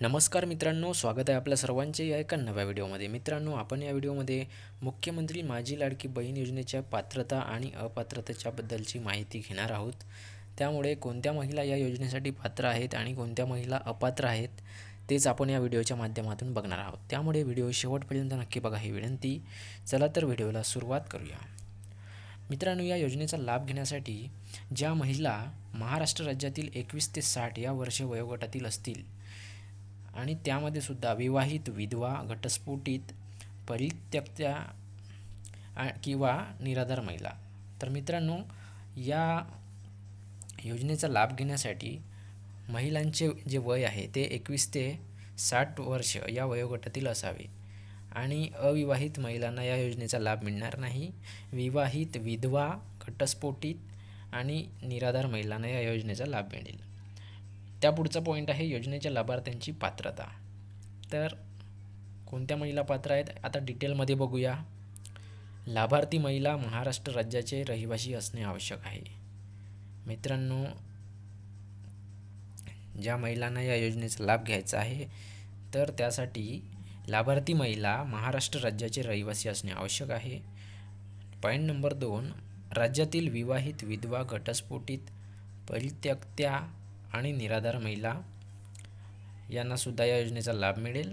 नमस्कार मित्रांनो, स्वागत आहे आपल्या सर्वांचे या एका नव्या व्हिडिओमध्ये। मित्रांनो, आपण या व्हिडिओमध्ये मुख्यमंत्री माझी लाडकी बहीण योजनेच्या पात्रता आणि अपात्रतेच्याबद्दलची माहिती घेणार आहोत। त्यामुळे कोणत्या महिला या योजनेसाठी पात्र आहेत आणि कोणत्या महिला अपात्र आहेत तेच आपण या व्हिडिओच्या माध्यमातून बघणार आहोत। त्यामुळे व्हिडिओ शेवटपर्यंत नक्की बघा ही विनंती। चला तर व्हिडिओला सुरुवात करूया। मित्रांनो, या योजनेचा लाभ घेण्यासाठी ज्या महिला महाराष्ट्र राज्यातील 21 ते 60 या वर्ष वयोगटातील असतील आणि त्यामध्ये सुद्धा विवाहित, विधवा, घटस्फोटित, परित्यक्त्या किंवा निराधार महिला, तर मित्रांनो या योजनेचा लाभ घेण्यासाठी महिलांचे जे वय आहे ते 21 ते 60 वर्ष या वयोगटातील असावे आणि अविवाहित महिलांना या योजनेचा लाभ मिळणार नाही। विवाहित, विधवा, घटस्फोटित आणि निराधार महिलांना या योजनेचा लाभ मिळेल। त्या पुढचा पॉईंट आहे योजनेच्या लाभार्थ्यांची पात्रता। तर कोणत्या महिला पात्र आहेत आता डिटेलमध्ये बघूया। लाभार्थी महिला महाराष्ट्र राज्याचे रहिवासी असणे आवश्यक आहे। मित्रांनो, ज्या महिलांना या योजनेचा लाभ घ्यायचा आहे तर त्यासाठी लाभार्थी महिला महाराष्ट्र राज्याचे रहिवासी असणे आवश्यक आहे। पॉईंट नंबर 2, राज्यातील विवाहित, विधवा, घटस्फोटित, परित्यक्त्या आणि निराधार महिला यांना सुद्धा या योजनेचा लाभ मिळेल।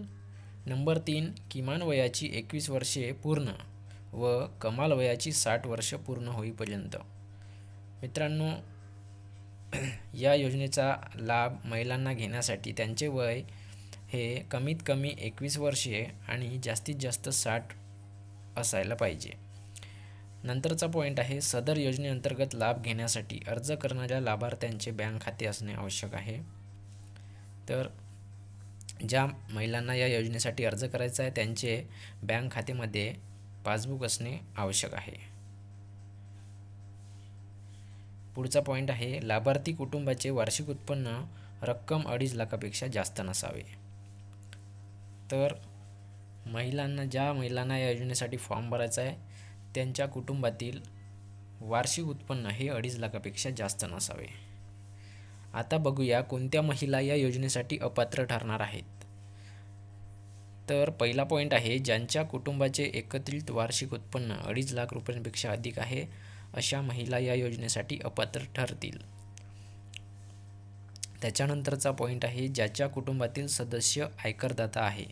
नंबर 3, किमान वयाची 21 वर्षे पूर्ण व कमाल वयाची 60 वर्ष पूर्ण होईपर्यंत। मित्रांनो, या योजनेचा लाभ महिलांना घेण्यासाठी त्यांचे वय हे कमीत कमी 21 वर्षे आणि जास्तीत जास्त 60 असायला पाहिजे। नंतरचा पॉईंट आहे सदर योजनेअंतर्गत लाभ घेण्यासाठी अर्ज करणाऱ्या लाभार्थ्यांचे बँक खाते असणे आवश्यक आहे। तर ज्या महिलांना या योजनेसाठी अर्ज करायचा आहे त्यांचे बँक खात्यामध्ये पासबुक असणे आवश्यक आहे। पुढचा पॉईंट आहे लाभार्थी कुटुंबाचे वार्षिक उत्पन्न रक्कम 2.5 लाखापेक्षा जास्त नसावे। तर ज्या महिलांना या योजनेसाठी फॉर्म भरायचा आहे त्यांच्या कुटुंबातील वार्षिक उत्पन्न हे 2.5 लाखापेक्षा जास्त नसावे। आता बघूया कोणत्या महिला या योजनेसाठी अपात्र ठरणार आहेत। तर पहिला पॉईंट आहे ज्यांच्या कुटुंबाचे एकत्रित वार्षिक उत्पन्न 2.5 लाख रुपयांपेक्षा अधिक आहे अशा महिला या योजनेसाठी अपात्र ठरतील। त्याच्यानंतरचा पॉईंट आहे ज्याच्या कुटुंबातील सदस्य आयकरदाता आहे।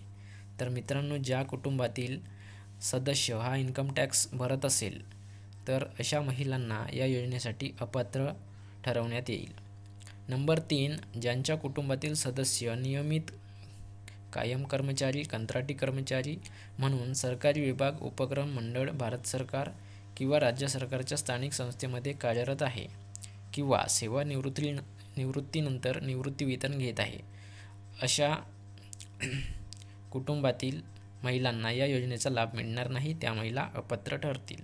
तर मित्रांनो, ज्या कुटुंबातील सदस्य हा इन्कम टॅक्स भरत असेल तर अशा महिलांना या योजनेसाठी अपात्र ठरवण्यात येईल। नंबर 3, ज्यांच्या कुटुंबातील सदस्य नियमित, कायम कर्मचारी, कंत्राटी कर्मचारी म्हणून सरकारी विभाग, उपक्रम, मंडळ, भारत सरकार किंवा राज्य सरकारच्या स्थानिक संस्थेमध्ये कार्यरत आहे किंवा सेवानिवृत्तीनंतर निवृत्तीवेतन घेत आहे अशा कुटुंबातील महिलांना या योजनेचा लाभ मिळणार नाही, त्या महिला अपात्र ठरतील।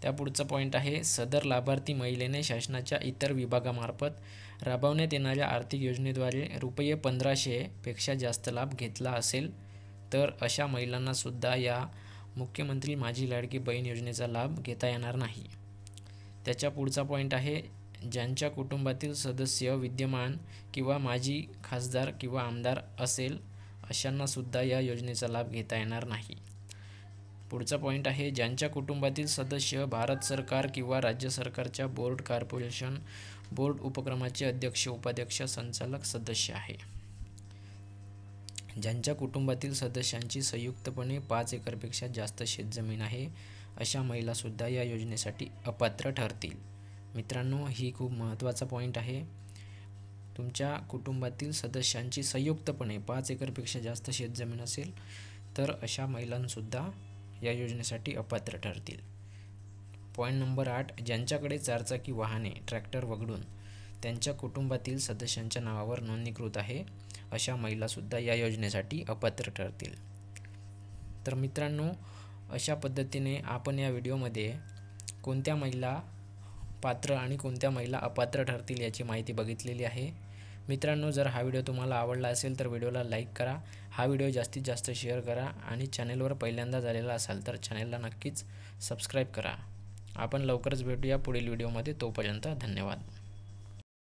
त्या पुढचा पॉईंट आहे सदर लाभार्थी महिलेने शासनाच्या इतर विभागामार्फत राबवण्यात येणाऱ्या आर्थिक योजनेद्वारे ₹1500 पेक्षा जास्त लाभ घेतला असेल तर अशा महिलांना सुद्धा या मुख्यमंत्री माझी लाडकी बहीण योजनेचा लाभ घेता येणार नाही। त्याच्या पुढचा पॉईंट आहे ज्यांच्या कुटुंबातील सदस्य विद्यमान किंवा माजी खासदार किंवा आमदार असेल अशांना सुद्धा या योजनेचा लाभ घेता येणार नाही। पुढचा पॉईंट आहे ज्यांच्या कुटुंबातील सदस्य भारत सरकार किंवा राज्य सरकारच्या बोर्ड, कॉर्पोरेशन, बोर्ड उपक्रमाचे अध्यक्ष, उपाध्यक्ष, संचालक, सदस्य आहे। ज्यांच्या कुटुंबातील सदस्यांची संयुक्तपणे 5 एकरपेक्षा जास्त शेतजमीन आहे अशा महिला सुद्धा या योजनेसाठी अपात्र ठरतील। मित्रांनो, ही खूप महत्त्वाचा पॉईंट आहे। तुमच्या कुटुंबातील सदस्यांची संयुक्तपणे 5 एकरपेक्षा जास्त शेतजमीन असेल तर अशा महिलांसुद्धा या योजनेसाठी अपात्र ठरतील। पॉईंट नंबर 8, ज्यांच्याकडे 4 चाकी वाहने, ट्रॅक्टर वगळून त्यांच्या कुटुंबातील सदस्यांच्या नावावर नोंदणीकृत आहे अशा महिलासुद्धा या योजनेसाठी अपात्र ठरतील। तर मित्रांनो, अशा पद्धतीने आपण या व्हिडिओमध्ये कोणत्या महिला पात्र आणि कोणत्या महिला अपात्र ठरतील याची माहिती बघितलेली आहे। मित्रांनो, जर हा व्हिडिओ तुम्हाला आवडला असेल तर व्हिडिओला लाईक करा, हा व्हिडिओ जास्तीत जास्त शेअर करा आणि चॅनलवर पहिल्यांदा झालेला असाल तर चॅनलला नक्कीच सबस्क्राईब करा। आपण लवकरच भेटूया पुढील व्हिडिओमध्ये, तोपर्यंत धन्यवाद।